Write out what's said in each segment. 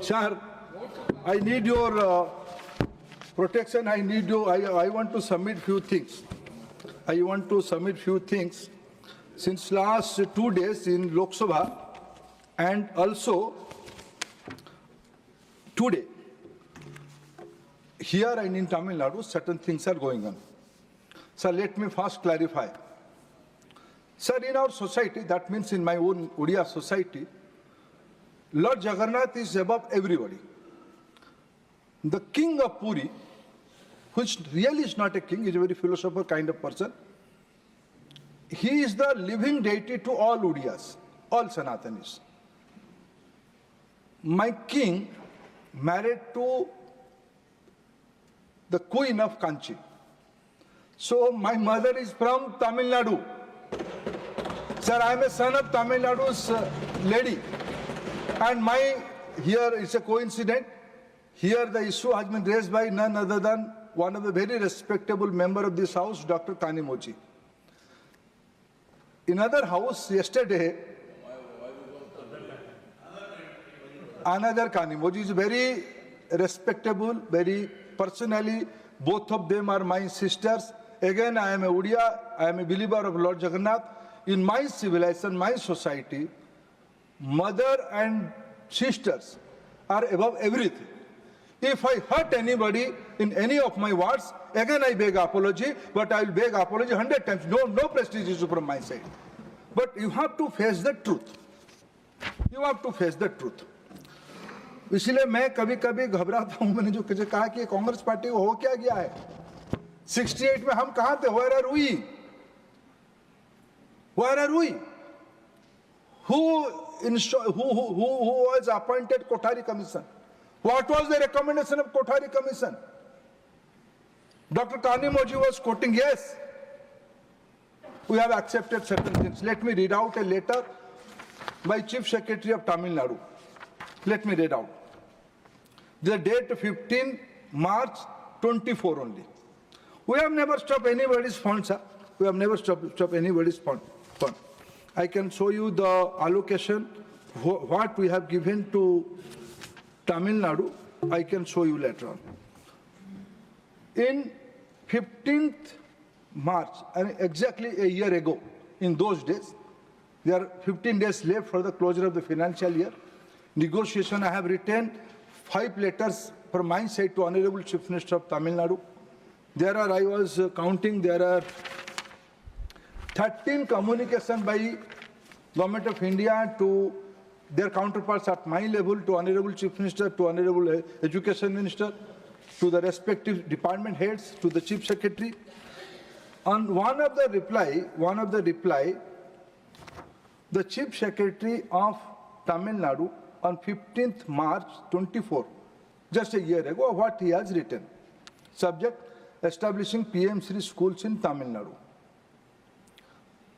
Sir, I need your protection. I need you. I want to submit few things. I want to submit few things. Since last 2 days in Lok Sabha and also today, here and in Tamil Nadu, certain things are going on. Sir, let me first clarify. Sir, in our society, that means in my own Odia society, Lord Jagannath is above everybody. The king of Puri, which really is not a king, is a very philosopher kind of person. He is the living deity to all Odiyas, all Sanatanis. My king married to the queen of Kanchi. So my mother is from Tamil Nadu. Sir, I am a son of Tamil Nadu's lady. And here is a coincidence. Here the issue has been raised by none other than one of the very respectable member of this house, Dr. Kanimoji. In another house yesterday, another Kanimoji is very respectable, very personally, both of them are my sisters. Again, I am a Odia, I am a believer of Lord Jagannath. In my civilization, my society, mother and sisters are above everything. If I hurt anybody in any of my words, again I beg apology, but I will beg apology 100 times. No prestige issue from my side. But you have to face the truth. You have to face the truth. इसलिए मैं कभी कभी घबराता हूं. मैंने जो कहा कि कांग्रेस पार्टी को हो क्या गया है 68 में हम कहां थे? Where are we? Where are we? Who was appointed Kothari Commission? What was the recommendation of Kothari Commission? Dr. Kanimoji was quoting, yes, we have accepted certain things. Let me read out a letter by Chief Secretary of Tamil Nadu. Let me read out. The date 15 March 24 only. We have never stopped anybody's fund, sir. We have never stopped anybody's fund. I can show you the allocation, what we have given to Tamil Nadu. I can show you later on. In 15th March, and exactly a year ago, in those days, there are 15 days left for the closure of the financial year. Negotiation, I have written 5 letters from my side to Honorable Chief Minister of Tamil Nadu. There are, I was counting, there are 13 communication by Government of India to their counterparts at my level, to Honorable Chief Minister, to Honorable Education Minister, to the respective department heads, to the Chief Secretary. On one of the reply, the Chief Secretary of Tamil Nadu on 15th March 24, just a year ago, what he has written. Subject, establishing PM3 schools in Tamil Nadu.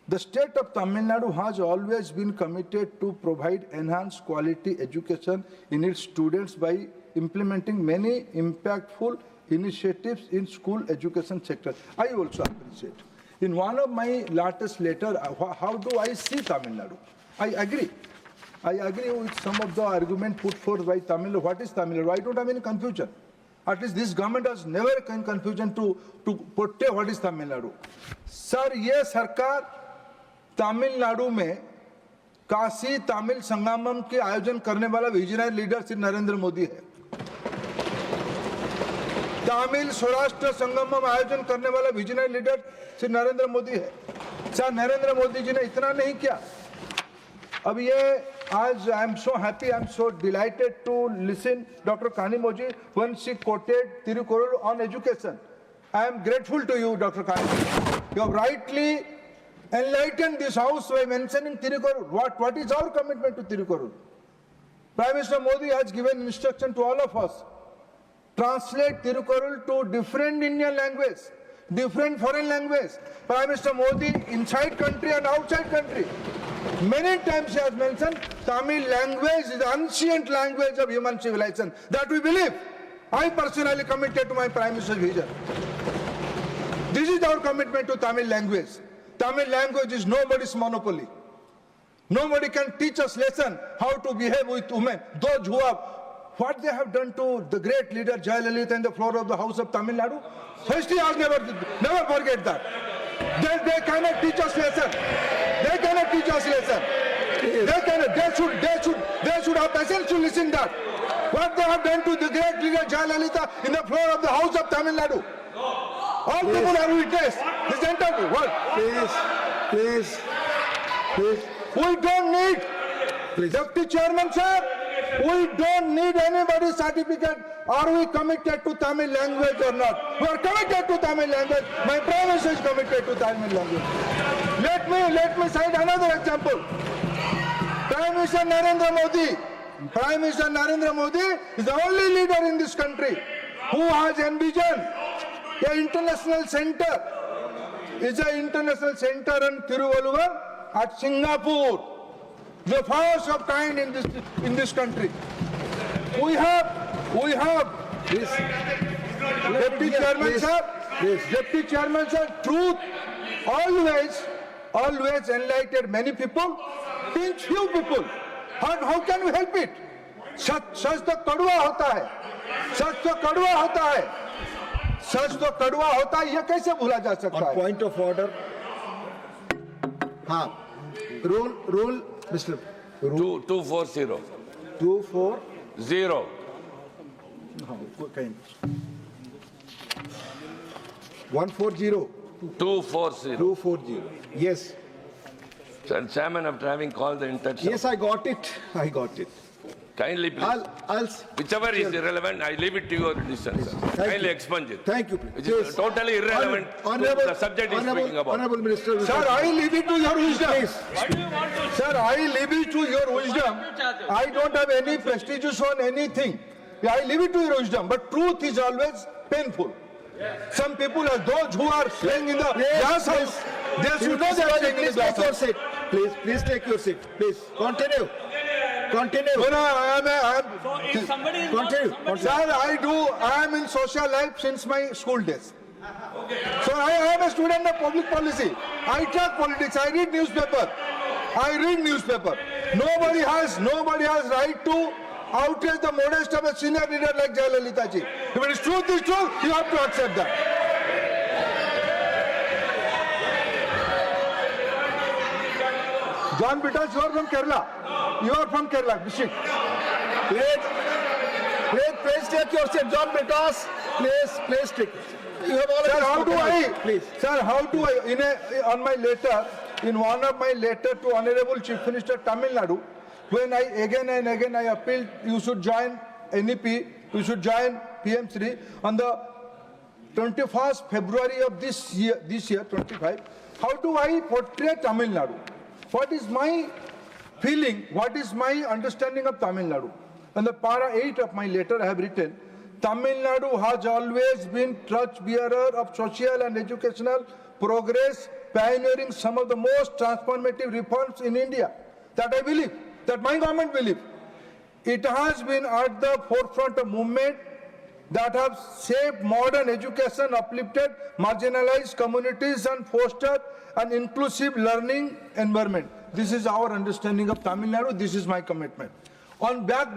The state of Tamil Nadu has always been committed to provide enhanced quality education in its students by implementing many impactful initiatives in school education sector. I also appreciate. In one of my latest letters, how do I see Tamil Nadu? I agree. I agree with some of the argument put forth by Tamil Nadu. What is Tamil Nadu? I don't have any confusion. At least this government has never in confusion to portray what is Tamil Nadu. Sir, ये सरकार तमिलनाडु में काशी तमिल संगमम के आयोजन करने वाला visionary leader Shri Narendra Modi है. तमिल स्वराष्ट्र संगमम आयोजन करने वाला विजनरी लीडर श्री नरेंद्र मोदी है. सर, नरेंद्र मोदी जी ने इतना नहीं किया. अब ये आज I am so happy, I am so delighted to listen doctor Kanimozhi when she quoted Thirukkural on education. I am grateful to you doctor Kanimozhi. You have rightly enlightened this house by mentioning Tirukkural. What is our commitment to Tirukkural? Prime Minister Modi has given instruction to all of us. Translate Tirukkural to different Indian language, different foreign language. Prime Minister Modi inside country and outside country. Many times he has mentioned Tamil language is the ancient language of human civilization. That we believe. I personally committed to my Prime Minister's vision. This is our commitment to Tamil language. Tamil language is nobody's monopoly. Nobody can teach us lesson how to behave with women. Those who have what they have done to the great leader Jayalalitha in the floor of the House of Tamil Nadu? History has never forget that. They cannot teach us lesson. They cannot teach us lesson. They should have patience to listen that. What they have done to the great leader Jayalalitha in the floor of the House of Tamil Nadu. All people have witnessed this entire world. Please. We don't need, Deputy Chairman sir, we don't need anybody's certificate. Are we committed to Tamil language or not? We are committed to Tamil language. My Prime Minister is committed to Tamil language. Let me cite another example. Prime Minister Narendra Modi is the only leader in this country who has envisioned an international center. It's an international center in Tiruvalluvar at Singapore. The first of kind in this country. We have Please. Deputy Chairman sir. Deputy Chairman sir. Truth always enlightened many people, pinch few people. How can we help it? सच तो कड़वा होता है. सच तो कड़वा होता है. ये कैसे भूला जा सकता है? On point of order. हाँ. Rule, Mr. 240. 240. 140. 240. 240. Yes. Sir, Chairman, after having called the intention, Yes, I got it. kindly please, I'll. whichever is irrelevant, I leave it to your decision, sir. Thank Kindly you. expunge it. Thank you. Which is totally irrelevant to the subject he's speaking about. Honorable Minister. Sir, I leave it to your wisdom. Please. Sir, I leave it to your wisdom. I don't have any prestigious on anything. I leave it to your wisdom. But truth is always painful. Some people, as those who are staying in the glass house, they should know they are staying in the Please glass take your house. seat. Please take your seat. Please continue. No, I am. So if somebody is not, Continue. somebody Sir, I am in social life since my school days. So I am a student of public policy. I track politics. I read newspaper. Nobody has right to outrage the modest of a senior leader like Jayalalitha ji. If it is truth, you have to accept that. John Bitas, you are from Kerala. Bishik. Please take your seat. John Bitas. Please take. You have already Sir, how do spoken. I? Please. Sir, how do I? In one of my letter to Honorable Chief Minister Tamil Nadu, when I again and again I appealed, you should join NEP, you should join PM3 on the 21st February of this year, 25. How do I portray Tamil Nadu? What is my feeling? What is my understanding of Tamil Nadu? On the para 8 of my letter I have written, Tamil Nadu has always been torchbearer of social and educational progress, pioneering some of the most transformative reforms in India. That I believe, that my government believes. It has been at the forefront of movement that have shaped modern education, uplifted marginalized communities and fostered an inclusive learning environment. This is our understanding of Tamil Nadu. This is my commitment. On back